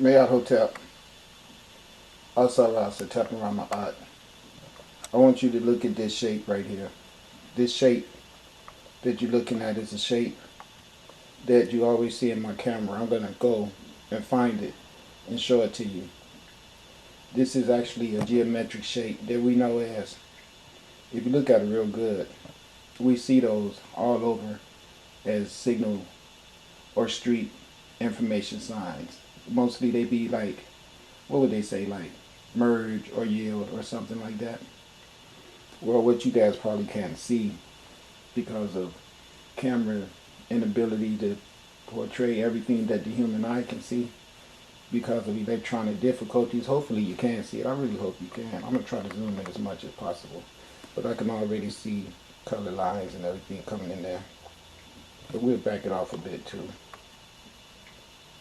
Mayat Hotel, Asara Sataparama At. I want you to look at this shape right here. This shape that you're looking at is a shape that you always see in my camera. I'm going to go and find it and show it to you. This is actually a geometric shape that we know as, if you look at it real good, we see those all over as signal or street information signs. Mostly they be like, what would they say, like merge or yield or something like that. Well, what you guys probably can't see because of camera inability to portray everything that the human eye can see because of electronic difficulties. Hopefully you can see it. I really hope you can. I'm going to try to zoom in as much as possible. But I can already see color lines and everything coming in there. But we'll back it off a bit too,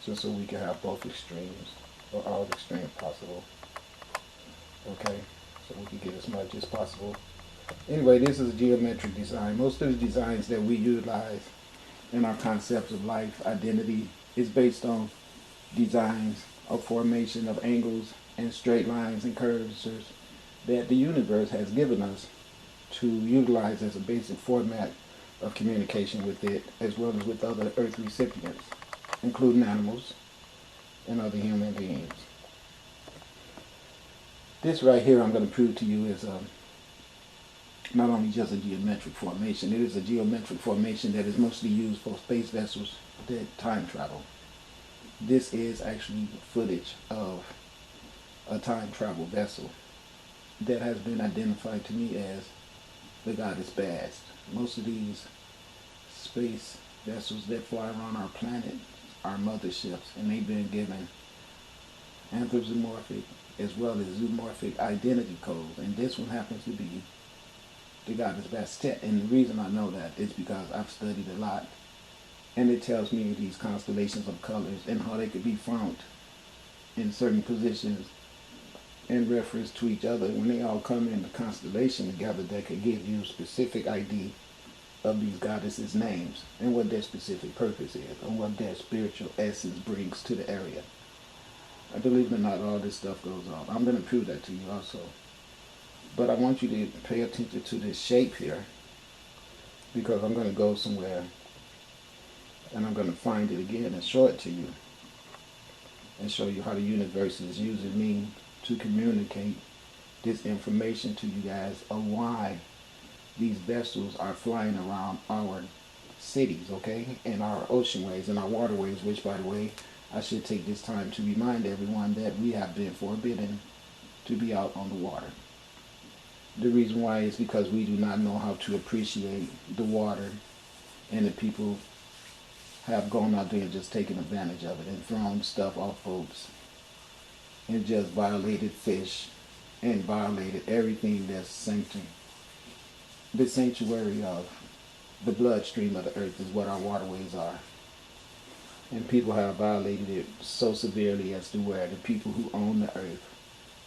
just so we can have both extremes, or all extremes possible. Okay, so we can get as much as possible. Anyway, this is a geometric design. Most of the designs that we utilize in our concepts of life, identity, is based on designs of formation of angles and straight lines and curvatures that the universe has given us to utilize as a basic format of communication with it, as well as with other Earth recipients, including animals and other human beings. This right here I'm going to prove to you is not only just a geometric formation, it is a geometric formation that is mostly used for space vessels that time travel. This is actually footage of a time travel vessel that has been identified to me as the goddess Bast. Most of these space vessels that fly around our planet are motherships, and they've been given anthropomorphic as well as zoomorphic identity codes, and this one happens to be the goddess Bastet. And the reason I know that is because I've studied a lot, and it tells me these constellations of colors and how they could be found in certain positions in reference to each other. When they all come in the constellation together, that could give you specific ID of these goddesses' names and what their specific purpose is and what their spiritual essence brings to the area. I believe it or not, all this stuff goes on. I'm going to prove that to you also. But I want you to pay attention to this shape here, because I'm going to go somewhere and I'm going to find it again and show it to you and show you how the universe is using me to communicate this information to you guys of why these vessels are flying around our cities, okay, and our oceanways and our waterways, which, by the way, I should take this time to remind everyone that we have been forbidden to be out on the water. The reason why is because we do not know how to appreciate the water, and the people have gone out there and just taken advantage of it and thrown stuff off boats and just violated fish and violated everything that's sanctioned. The sanctuary of the bloodstream of the earth is what our waterways are. And people have violated it so severely as to where the people who own the earth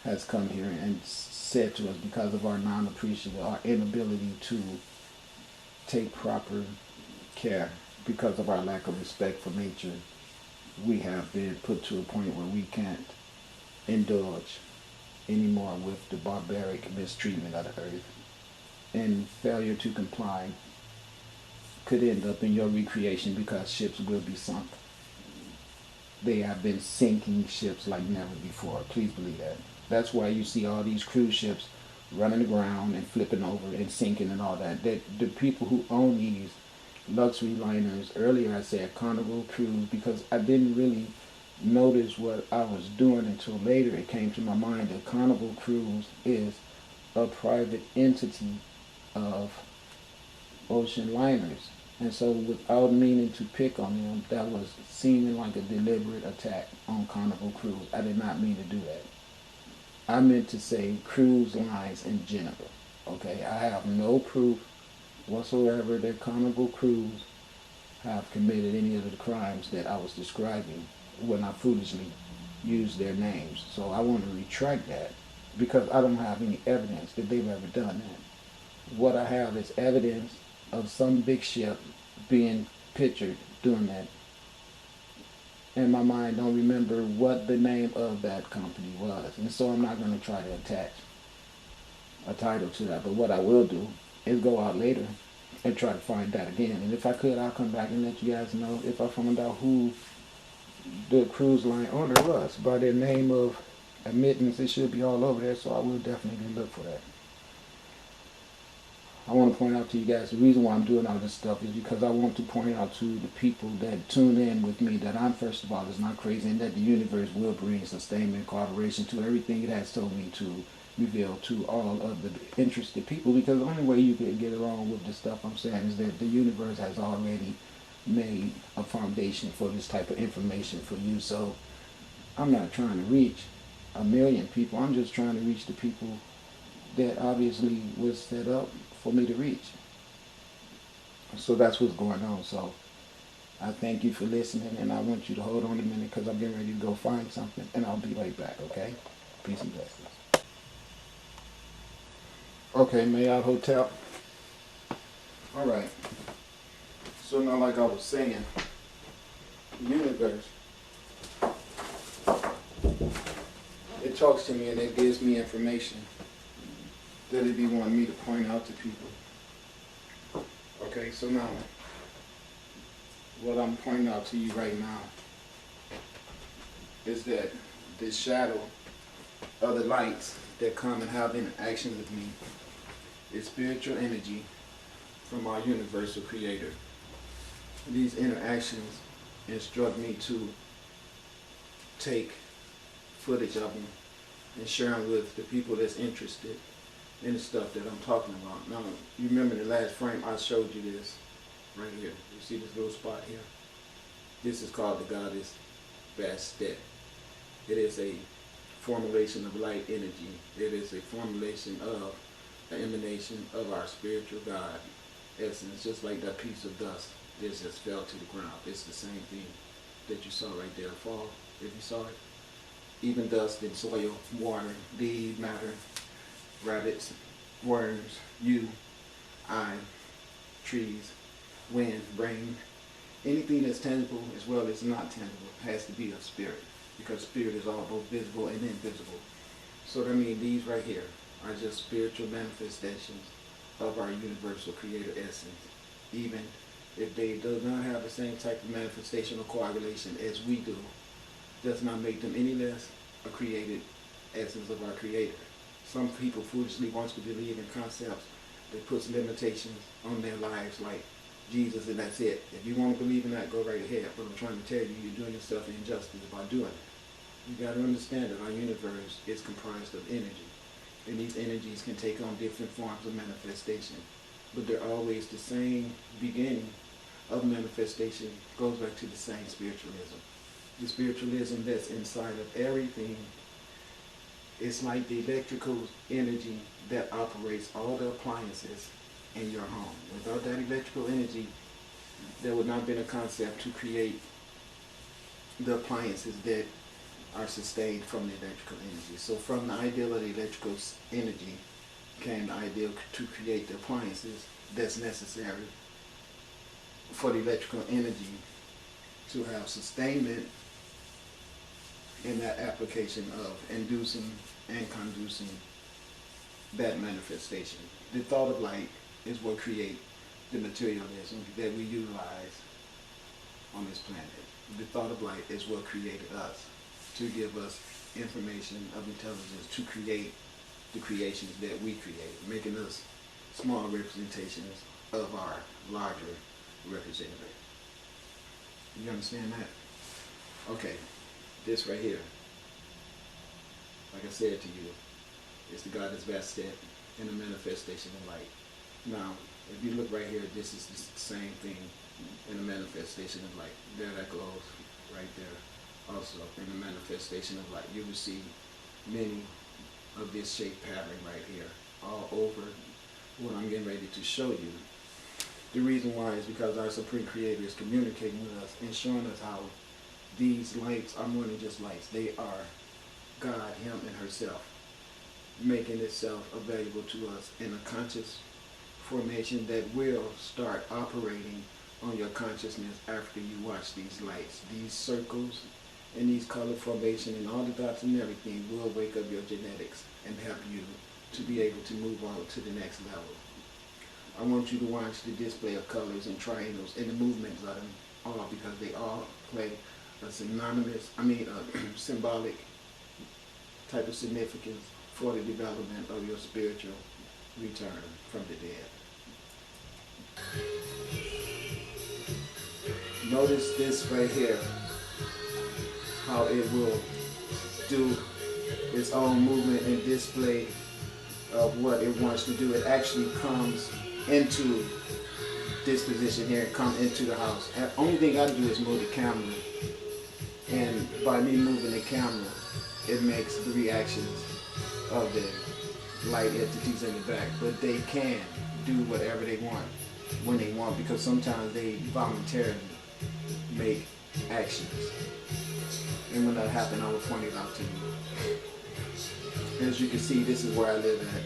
has come here and said to us, because of our non-appreciative, our inability to take proper care, because of our lack of respect for nature, we have been put to a point where we can't indulge anymore with the barbaric mistreatment of the earth. And failure to comply could end up in your recreation, because ships will be sunk. They have been sinking ships like never before. Please believe that. That's why you see all these cruise ships running aground and flipping over and sinking and all that. The people who own these luxury liners, earlier I said Carnival Cruise, because I didn't really notice what I was doing until later it came to my mind that Carnival Cruise is a private entity of ocean liners. And so, without meaning to pick on them, that was seeming like a deliberate attack on Carnival Cruise. I did not mean to do that. I meant to say cruise lines in general. Okay, I have no proof whatsoever that Carnival Cruise have committed any of the crimes that I was describing when I foolishly used their names. So I want to retract that, because I don't have any evidence that they've ever done that. What I have is evidence of some big ship being pictured doing that and my mind don't remember what the name of that company was. And so I'm not going to try to attach a title to that. But what I will do is go out later and try to find that again. And if I could, I'll come back and let you guys know if I found out who the cruise line owner was. By their name of admittance, it should be all over there, so I will definitely look for that. I want to point out to you guys the reason why I'm doing all this stuff is because I want to point out to the people that tune in with me that I'm, first of all, is not crazy, and that the universe will bring sustainment, cooperation to everything it has told me to reveal to all of the interested people, because the only way you can get along with the stuff I'm saying is that the universe has already made a foundation for this type of information for you. So I'm not trying to reach a million people. I'm just trying to reach the people that obviously was set up for me to reach. So that's what's going on. So I thank you for listening, and I want you to hold on a minute because I'm getting ready to go find something, and I'll be right back, okay? Peace and blessings. Okay, Mayotte Hotel. All right. So now, like I was saying, the universe, it talks to me and it gives me information that it be wanting me to point out to people. Okay, so now, what I'm pointing out to you right now is that this shadow of the lights that come and have interaction with me is spiritual energy from our universal creator. These interactions instruct me to take footage of them and share them with the people that's interested in the stuff that I'm talking about. Now, you remember the last frame I showed you this right here. You see this little spot here? This is called the goddess Bastet. It is a formulation of light energy. It is a formulation of the emanation of our spiritual God essence, just like that piece of dust that just fell to the ground. It's the same thing that you saw right there fall, if you saw it. Even dust and soil, water, leaves, matter, rabbits, worms, you, I, trees, wind, rain, anything that's tangible as well as not tangible has to be a spirit, because spirit is all both visible and invisible. So that means these right here are just spiritual manifestations of our universal creator essence. Even if they do not have the same type of manifestation or coagulation as we do, does not make them any less a created essence of our creator. Some people foolishly want to believe in concepts that puts limitations on their lives, like Jesus, and that's it. If you want to believe in that, go right ahead. But I'm trying to tell you, you're doing yourself an injustice by doing it. You got to understand that our universe is comprised of energy, and these energies can take on different forms of manifestation, but they're always the same beginning of manifestation. Goes back to the same spiritualism. The spiritualism that's inside of everything. It's like the electrical energy that operates all the appliances in your home. Without that electrical energy, there would not have been a concept to create the appliances that are sustained from the electrical energy. So from the ideal of the electrical energy came the ideal to create the appliances that's necessary for the electrical energy to have sustainment in that application of inducing and conducing that manifestation. The thought of light is what creates the materialism that we utilize on this planet. The thought of light is what created us, to give us information of intelligence to create the creations that we create, making us small representations of our larger representative. You understand that? Okay, this right here, like I said to you, is the goddess Bastet in the manifestation of light. Now, if you look right here, this is the same thing in the manifestation of light. There that goes right there. Also, in the manifestation of light, you will see many of this shape pattern right here, all over what I'm getting ready to show you. The reason why is because our Supreme Creator is communicating with us and showing us how these lights are more than just lights. They are God, Him, and herself, making itself available to us in a conscious formation that will start operating on your consciousness after you watch these lights. These circles and these color formation and all the dots and everything will wake up your genetics and help you to be able to move on to the next level. I want you to watch the display of colors and triangles and the movements of them all, because they all play a symbolic type of significance for the development of your spiritual return from the dead. Notice this right here, how it will do its own movement and display of what it wants to do. It actually comes into this position here, come into the house. And the only thing I do is move the camera, and by me moving the camera, it makes the reactions of the light entities in the back. But they can do whatever they want when they want, because sometimes they voluntarily make actions. And when that happens, I will point it out to you. As you can see, this is where I live at.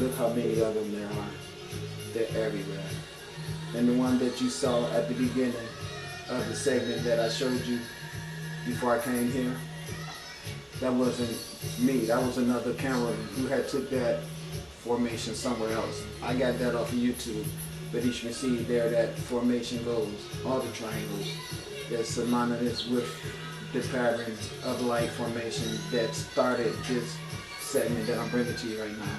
Look how many of them there are. They're everywhere. And the one that you saw at the beginning of the segment that I showed you before I came here, that wasn't me. That was another cameraman who had took that formation somewhere else. I got that off of YouTube. But as you can see there, that formation goes, all the triangles, that's synonymous with the pattern of light formation that started this segment that I'm bringing to you right now.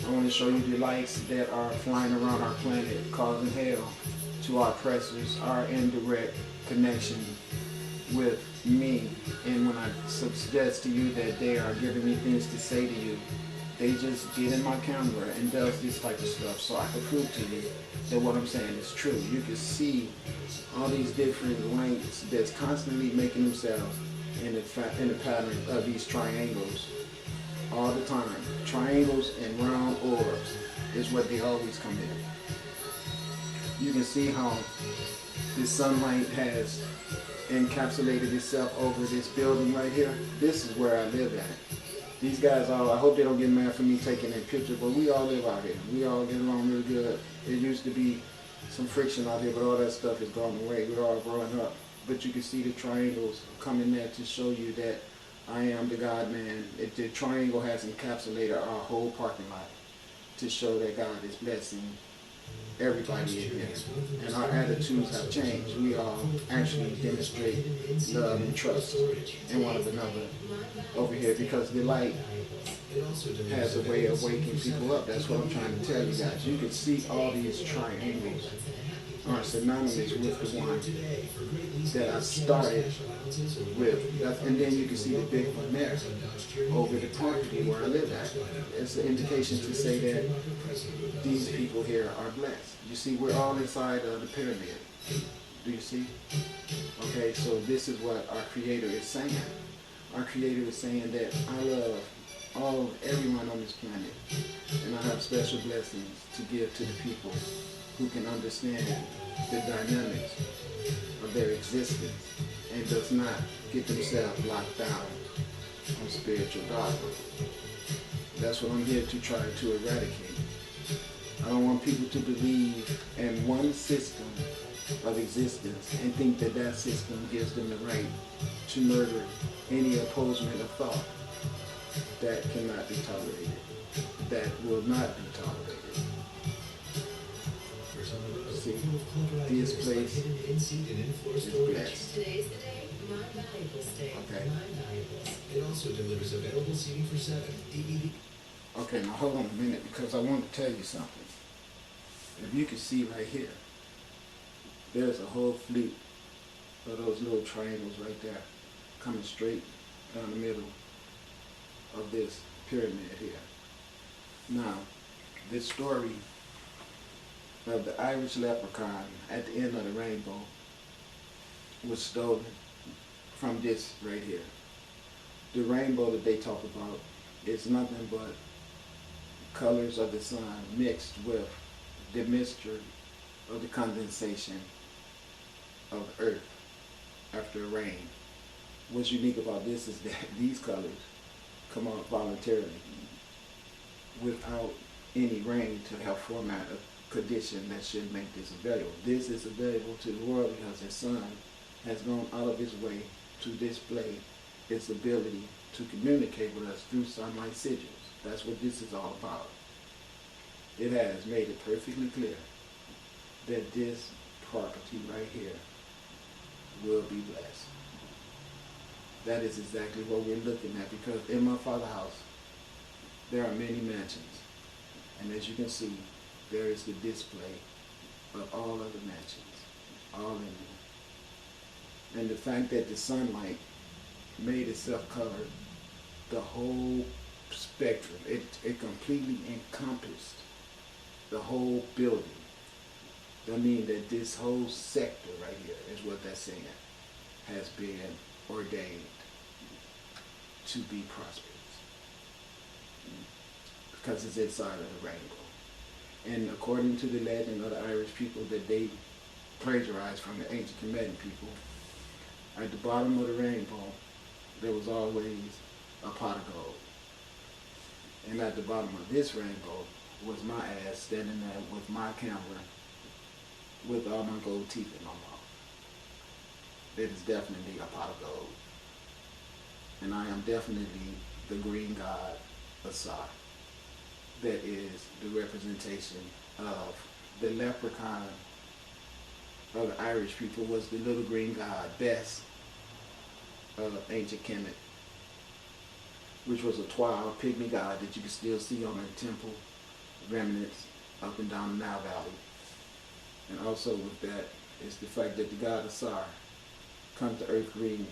I want to show you the lights that are flying around our planet, causing hell to our oppressors, our indirect connection with me. And when I suggest to you that they are giving me things to say to you, they just get in my camera and does this type of stuff so I can prove to you that what I'm saying is true. You can see all these different lights that's constantly making themselves in the pattern of these triangles all the time. Triangles and round orbs is what they always come in. You can see how the sunlight has encapsulated itself over this building right here. This is where I live at. These guys all, I hope they don't get mad for me taking that picture, but we all live out here. We all get along really good. It used to be some friction out here, but all that stuff is gone away. We're all growing up. But you can see the triangles coming there to show you that I am the God man. The triangle has encapsulated our whole parking lot to show that God is blessing everybody in here. And our attitudes have changed. We all actually demonstrate love and trust in one another over here, because the light has a way of waking people up. That's what I'm trying to tell you guys. You can see all these triangles are synonymous with the one that I started with. And then you can see the big one there over the property where I live at. It's an indication to say that these people here are blessed. You see, we're all inside of the pyramid. Do you see? Okay, so this is what our Creator is saying. Our Creator is saying that I love everyone on this planet, and I have special blessings to give to the people who can understand the dynamics of their existence and does not get themselves locked down on spiritual dogma. That's what I'm here to try to eradicate. I don't want people to believe in one system of existence and think that that system gives them the right to murder any opposement of thought. That cannot be tolerated. That will not be tolerated. See, this place is blessed. Okay. It also delivers available seating for 7 DVD. Okay, now hold on a minute, because I want to tell you something. If you can see right here, there's a whole fleet of those little triangles right there coming straight down the middle of this pyramid here. Now, this story of the Irish leprechaun at the end of the rainbow was stolen from this right here. The rainbow that they talk about is nothing but colors of the sun mixed with the mystery of the condensation of earth after rain. What's unique about this is that these colors come out voluntarily without any rain to help format a condition that should make this available. This is available to the world because the sun has gone out of its way to display its ability to communicate with us through sunlight sigils. That's what this is all about. It has made it perfectly clear that this property right here will be blessed. That is exactly what we're looking at, because in my Father's house there are many mansions, and as you can see, there is the display of all of the mansions, all in there. And the fact that the sunlight made itself cover the whole spectrum, it completely encompassed the whole building. That means that this whole sector right here is what that's saying, has been ordained to be prosperous, because it's inside of the rainbow. And according to the legend of the Irish people that they plagiarized from the ancient Kemetic people, at the bottom of the rainbow there was always a pot of gold. And at the bottom of this rainbow was my ass standing there with my camera with all my gold teeth in my mouth. It is definitely a pot of gold. And I am definitely the green god Asar. That is the representation of the leprechaun of the Irish people, was the little green god Bess of ancient Kemet, which was a Twa pygmy god that you can still see on the temple remnants up and down the Nile Valley. And also with that is the fact that the god Asar comes to earth green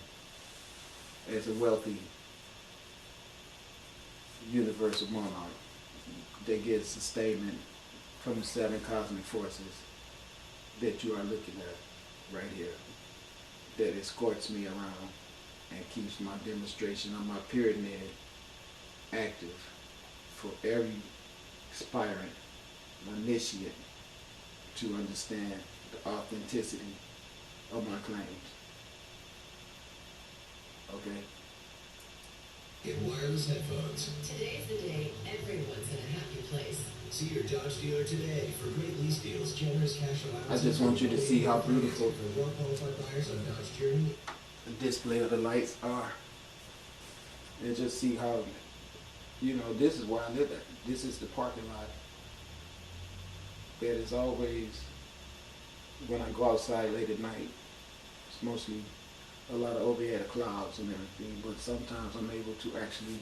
as a wealthy universal monarch that gets sustainment from the 7 cosmic forces that you are looking at right here, that escorts me around and keeps my demonstration of my pyramid active for every aspirant, initiate, to understand the authenticity of my claims. Okay? Get wireless headphones. Today's the day everyone's in a happy place. See your Dodge dealer today for great lease deals, generous cash I allowances. just want you to see how beautiful For well-qualified buyers on Dodge Journey. the display of the lights are. And just see how, you know, this is where I live at. This is the parking lot that is always, when I go outside late at night, it's mostly a lot of overhead clouds and everything, but sometimes I'm able to actually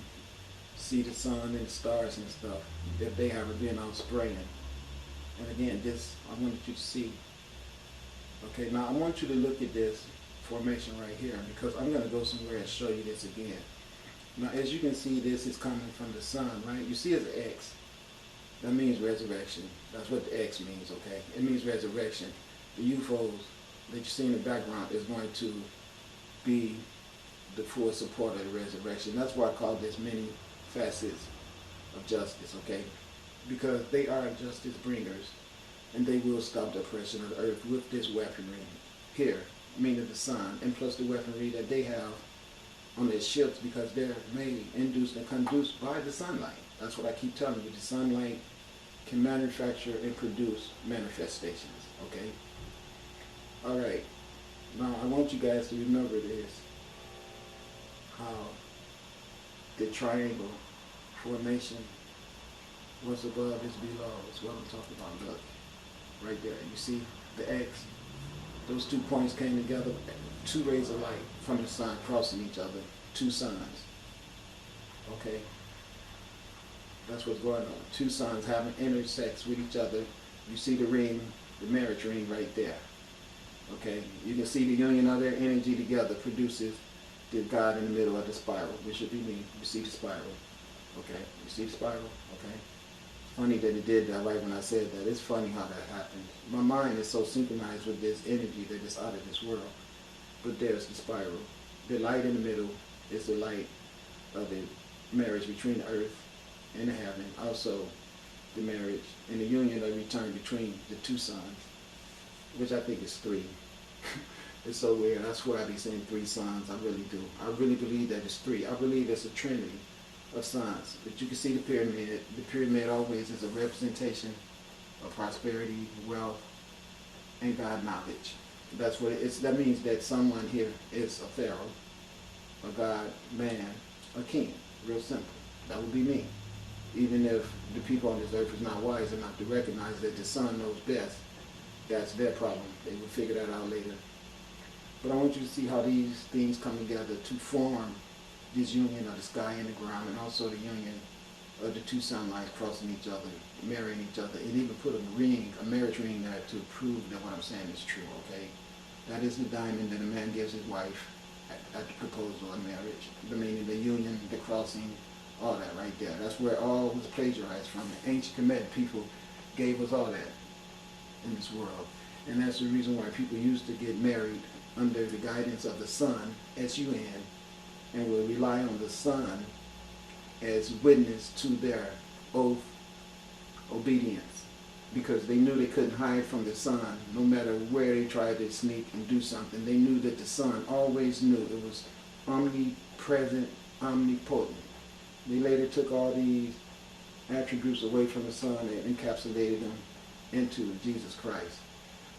see the sun and the stars and stuff if they haven't been out spraying. And again, this, I wanted you to see. Okay, now I want you to look at this formation right here, because I'm going to go somewhere and show you this again. Now, as you can see, this is coming from the sun, right? You see it's an X. That means resurrection. That's what the X means, okay? It means resurrection. The UFOs that you see in the background is going to be the full support of the resurrection. That's why I call this many facets of justice, okay? Because they are justice bringers, and they will stop the oppression of the earth with this weaponry here, meaning the sun, and plus the weaponry that they have on their ships, because they're made, induced, and conduced by the sunlight. That's what I keep telling you. The sunlight can manufacture and produce manifestations, okay? All right. Now, I want you guys to remember this, how the triangle formation, what's above is below, is what I'm talking about. Look, right there, you see the X? Those 2 points came together, 2 rays of light from the sun crossing each other, 2 suns, okay? That's what's going on. 2 suns having intersex with each other. You see the ring, the marriage ring right there. Okay, you can see the union of their energy together produces the God in the middle of the spiral, which would be me. You see the spiral, okay? You see the spiral, okay? Funny that it did that right when I said that. It's funny how that happened. My mind is so synchronized with this energy that it's out of this world. But there's the spiral. The light in the middle is the light of the marriage between the earth and the heaven. Also, the marriage and the union of return between the 2 suns, which I think is 3. It's so weird. I swear I be saying 3 suns. I really do. I really believe that it's 3. I believe it's a trinity of suns. But you can see the pyramid. The pyramid always is a representation of prosperity, wealth, and God knowledge. That's what it's. That means that someone here is a pharaoh, a god, man, a king. Real simple. That would be me. Even if the people on this earth is not wise enough to recognize that the Son knows best, that's their problem. They will figure that out later. But I want you to see how these things come together to form this union of the sky and the ground, and also the union of the two sunlights crossing each other, marrying each other, and even put a ring, a marriage ring there to prove that what I'm saying is true, okay? That is the diamond that a man gives his wife at the proposal of marriage. The meaning, the union, the crossing, all that right there. That's where all was plagiarized from. The ancient Kemet people gave us all that in this world. And that's the reason why people used to get married under the guidance of the sun, S-U-N, and will rely on the sun as witness to their oath obedience, because they knew they couldn't hide from the sun no matter where they tried to sneak and do something. They knew that the sun always knew. It was omnipresent, omnipotent. They later took all these attributes away from the sun and encapsulated them into Jesus Christ.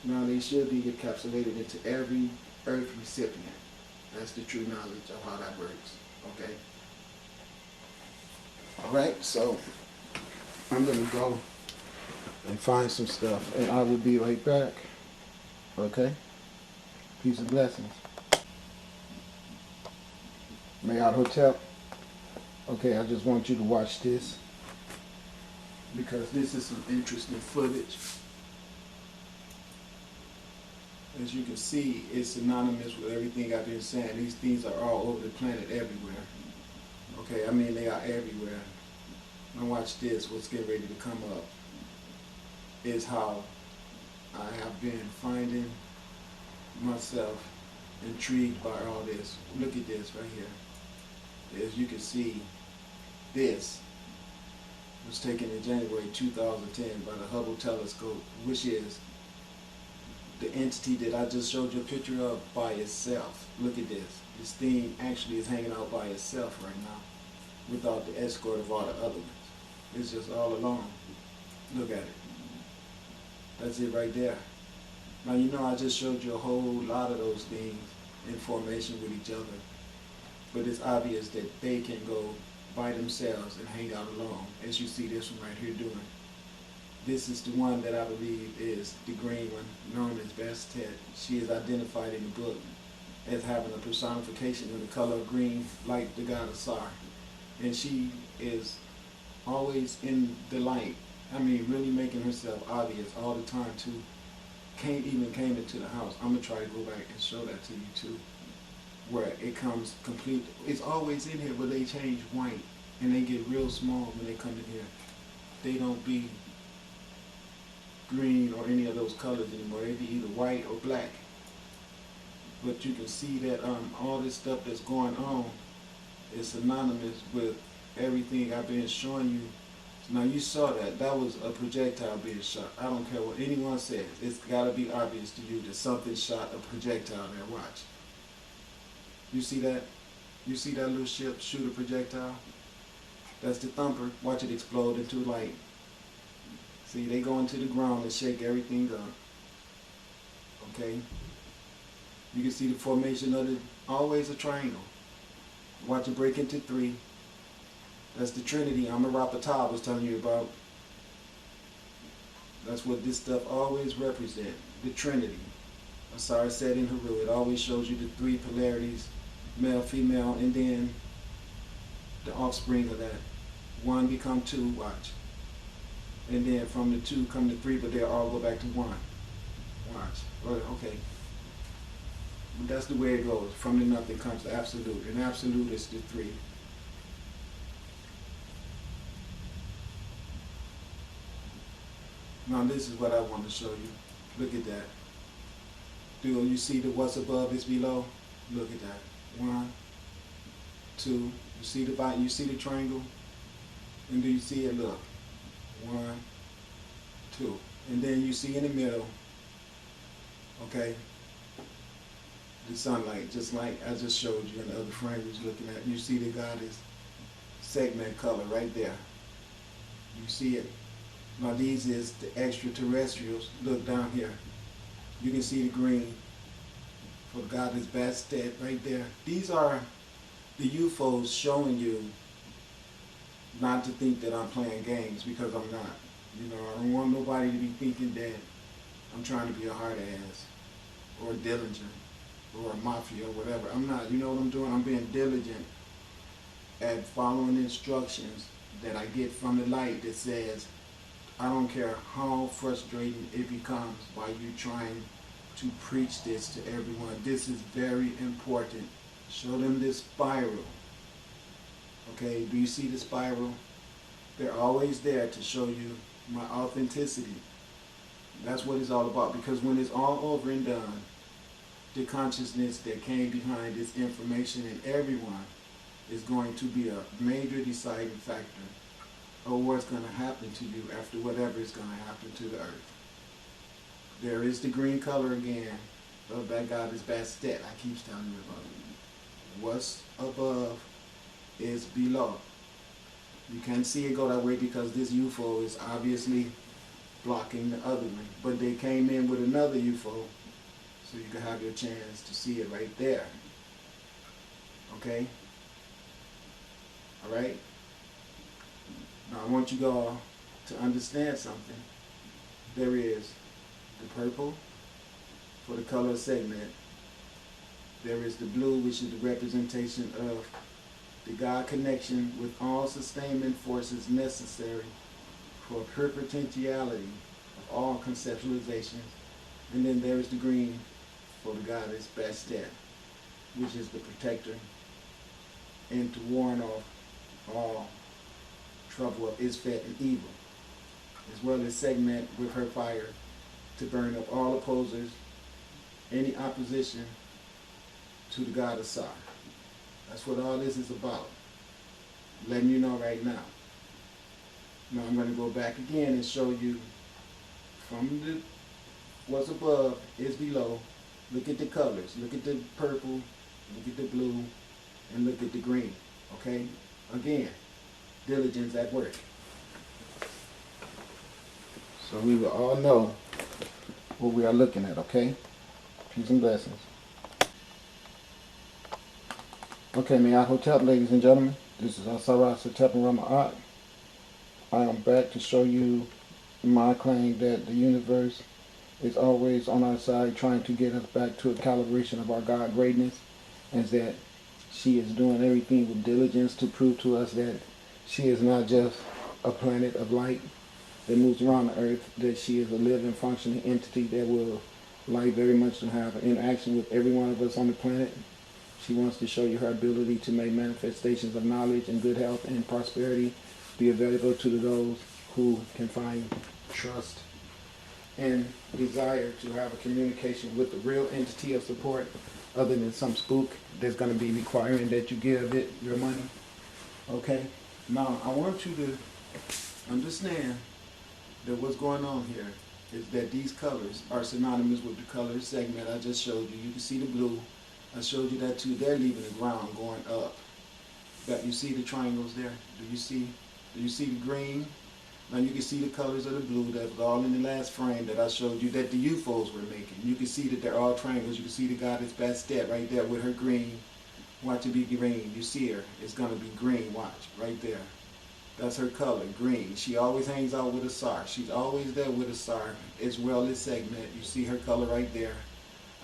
Now they should be encapsulated into every earth recipient. That's the true knowledge of how that works. Okay? Alright, so I'm going to go and find some stuff, and I will be right back. Okay? Peace and blessings. Marriott Hotel. Okay, I just want you to watch this, because this is some interesting footage. As you can see, it's synonymous with everything I've been saying. These things are all over the planet, everywhere. Okay, I mean, they are everywhere. Now watch this, what's getting ready to come up is how I have been finding myself intrigued by all this. Look at this right here. As you can see, this was taken in January 2010 by the Hubble telescope, which is the entity that I just showed you a picture of by itself. Look at this. This thing actually is hanging out by itself right now, without the escort of all the other ones. It's just all alone. Look at it. That's it right there. Now you know I just showed you a whole lot of those things in formation with each other. But it's obvious that they can go by themselves and hang out alone, as you see this one right here doing. This is the one that I believe is the green one, known as Facets. She is identified in the book as having a personification of the color of green, like the god of Sar. And she is always in the light. I mean, really making herself obvious all the time too. Came into the house. I'm gonna try to go back and show that to you too, where it comes complete. It's always in here, but they change white and they get real small when they come in here. They don't be green or any of those colors anymore. They be either white or black. But you can see that all this stuff that's going on is synonymous with everything I've been showing you. Now you saw that. That was a projectile being shot. I don't care what anyone says. It's got to be obvious to you that something shot a projectile there. Watch. You see that? You see that little ship shoot a projectile? That's the thumper. Watch it explode into light. See, they go into the ground and shake everything up. Okay? You can see the formation of it, always a triangle. Watch it break into three. That's the Trinity Amarapata was telling you about. That's what this stuff always represents, the Trinity. Asar said in Haru, it always shows you the three polarities, male, female, and then the offspring of that. One become two, watch. And then from the two come to three, but they all go back to one. Watch. Okay. That's the way it goes. From the nothing comes the absolute. And absolute is the three. Now this is what I want to show you. Look at that. Do you see the what's above is below? Look at that. 1, 2. You see the triangle? And do you see it? Look. 1, 2. And then you see in the middle, okay, the sunlight, just like I just showed you in the other frame we was looking at. You see the goddess segment color right there. You see it. Now these is the extraterrestrials. Look down here. You can see the green for God is best dead right there. These are the UFOs showing you not to think that I'm playing games, because I'm not. You know, I don't want nobody to be thinking that I'm trying to be a hard ass or a diligent or a mafia or whatever. I'm not. You know what I'm doing? I'm being diligent at following instructions that I get from the light that says, I don't care how frustrating it becomes while you trying to preach this to everyone. This is very important. Show them this spiral. Okay, do you see the spiral? They're always there to show you my authenticity. That's what it's all about, because when it's all over and done, the consciousness that came behind this information in everyone is going to be a major deciding factor of what's going to happen to you after whatever is going to happen to the earth. There is the green color again of that God is Bastet. I keep telling you about it. What's above is below. You can't see it go that way because this UFO is obviously blocking the other one. But they came in with another UFO so you can have your chance to see it right there. Okay? Alright? Now I want you all to understand something. There is the purple for the color segment. There is the blue, which is the representation of the God connection with all sustainment forces necessary for pure potentiality of all conceptualizations. And then there is the green for the goddess Bastet, which is the protector and to warn off all trouble of Isfet and evil, as well as segment with her fire to burn up all opposers, any opposition to the god of Sar. That's what all this is about. Letting you know right now. Now I'm going to go back again and show you from the what's above is below. Look at the colors. Look at the purple, look at the blue, and look at the green. Okay? Again, diligence at work. So we will all know what we are looking at, okay? Peace and blessings. Okay, may I hotel, ladies and gentlemen. This is Asara Satep and Rama'at. I am back to show you my claim that the universe is always on our side, trying to get us back to a calibration of our God greatness, and that she is doing everything with diligence to prove to us that she is not just a planet of light that moves around the earth, that she is a living, functioning entity that will like very much to have an interaction with every one of us on the planet. She wants to show you her ability to make manifestations of knowledge and good health and prosperity be available to those who can find trust and desire to have a communication with the real entity of support, other than some spook that's going to be requiring that you give it your money. Okay? Now, I want you to understand that what's going on here is that these colors are synonymous with the color segment I just showed you. You can see the blue. I showed you that too. They're leaving the ground going up. But you see the triangles there? Do you see the green? Now you can see the colors of the blue that was all in the last frame that I showed you that the UFOs were making. You can see that they're all triangles. You can see the goddess Bastet right there with her green. Watch it be green. You see her. It's going to be green. Watch. Right there. That's her color, green. She always hangs out with a SAR. She's always there with a SAR, as well as segment. You see her color right there.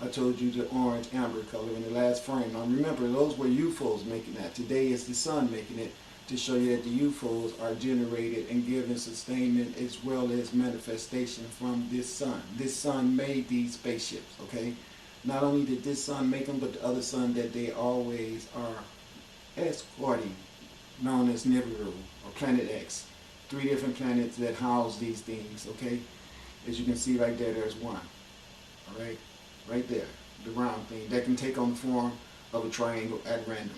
I told you the orange amber color in the last frame. Now remember, those were UFOs making that. Today it's the sun making it, to show you that the UFOs are generated and given sustainment as well as manifestation from this sun. This sun made these spaceships, okay? Not only did this sun make them, but the other sun that they always are escorting, known as Nibiru or Planet X. 3 different planets that house these things, okay? As you can see right there, there's one, all right? Right there, the round thing that can take on the form of a triangle at random.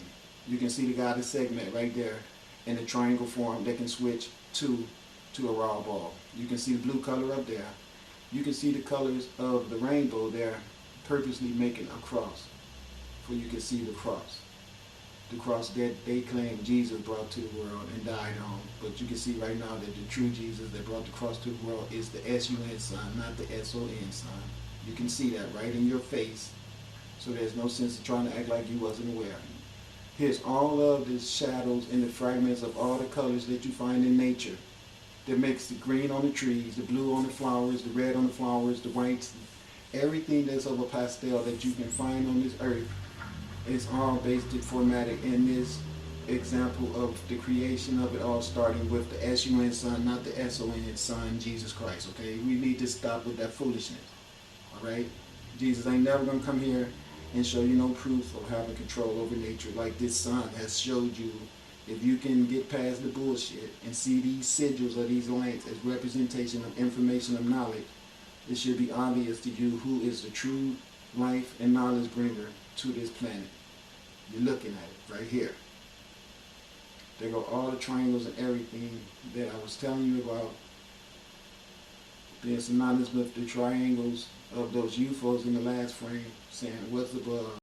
You can see the goddess segment right there in the triangle form that can switch to a raw ball. You can see the blue color up there. You can see the colors of the rainbow there, purposely making a cross, so you can see the cross. the cross that they claim Jesus brought to the world and died on. But you can see right now that the true Jesus that brought the cross to the world is the S-U-N sign, not the S-O-N sign. You can see that right in your face. So there's no sense of trying to act like you wasn't aware. Here's all of the shadows and the fragments of all the colors that you find in nature. That makes the green on the trees, the blue on the flowers, the red on the flowers, the whites, everything that's of a pastel that you can find on this earth is all basically formatted in this example of the creation of it all, starting with the S-U-N Son, not the S-O-N Son, Jesus Christ, okay? We need to stop with that foolishness, all right? Jesus ain't never going to come here and show you no proof of having control over nature like this sun has showed you. If you can get past the bullshit and see these sigils or these lines as representation of information of knowledge, it should be obvious to you who is the true life and knowledge bringer to this planet. You're looking at it right here. There go all the triangles and everything that I was telling you about being synonymous with the triangles of those UFOs in the last frame, saying what's above